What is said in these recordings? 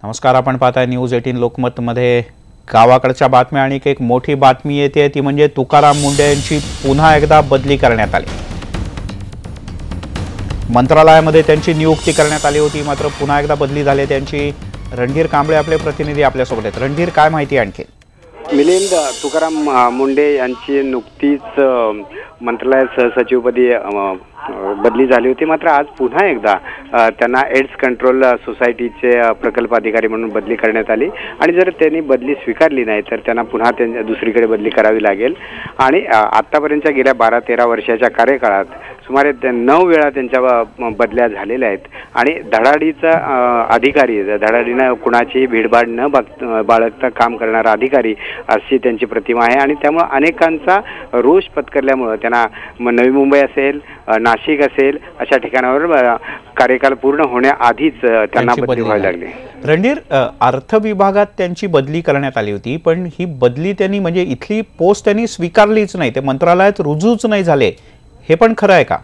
नमस्कार, आपण पाहताय न्यूज 18 लोकमत मध्ये गावाकडच्या बातम्या आणि एक मोठी बातमी येते ती म्हणजे तुकाराम मुंढे यांची पुन्हा एकदा बदली करण्यात आली। मंत्रालयामध्ये त्यांची नियुक्ती करण्यात आली होती, मात्र पुन्हा एकदा बदली झाली त्यांची। रणधीर कांबळे आपले प्रतिनिधी आपल्यासोबत आहेत। रणधीर, काय माहिती आणखी? मिलिंद, तुकाराम मुंढे यांची नुकतीच मंत्रालय सहसचिवपदी बदली झाली होती, मात्र आज पुन्हा एकदा त्यांना एड्स कंट्रोल सोसायटीचे प्रकल्प अधिकारी म्हणून बदली करण्यात आली आणि जर त्यांनी बदली स्वीकारली नाही तर त्यांना पुन्हा दुसरीकडे बदली करावी लागेल। आणि आतापर्यंतच्या गेल्या 12-13 वर्षाच्या कार्यकाळात सुमारे 9 वेळा त्यांच्या बदल्या झालेल्या आहेत आणि धडाडीचा अधिकारी, धडाडीनं कुणाची भीडभाड न बाळगता काम करणारा अधिकारी अशी त्यांची प्रतिमा आहे आणि त्यामुळे अनेकांचा रोष पत्करल्यामुळे त्यांना नवी मुंबई असेल, नाशिक असेल अशा ठिकाणावर कार्यकाल पूर्ण होण्याआधीच त्यांना बदली व्हायला लागली। रणधीर, अर्थ विभागात त्यांची बदली करण्यात आली होती, पण ही बदली त्यांनी म्हणजे इथली पोस्ट त्यांनी स्वीकारलीच नाही, ते मंत्रालयात रुजूच नाही झाले, हे पण खरं आहे का?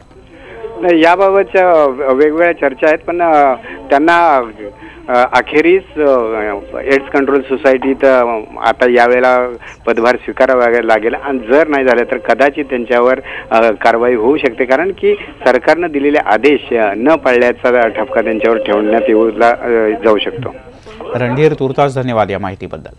याबाबतच्या वेगवेगळ्या चर्चा आहेत, पण त्यांना अखेरीस एड्स कंट्रोल सोसायटीत आता यावेळेला पदभार स्वीकारावा लागेल आणि जर नाही झाले तर कदाचित त्यांच्यावर कारवाई होऊ शकते, कारण की सरकारनं दिलेले आदेश न पाळल्याचा ठपका त्यांच्यावर ठेवण्यात जाऊ शकतो। रणधीर, तुर्तास धन्यवाद या माहितीबद्दल।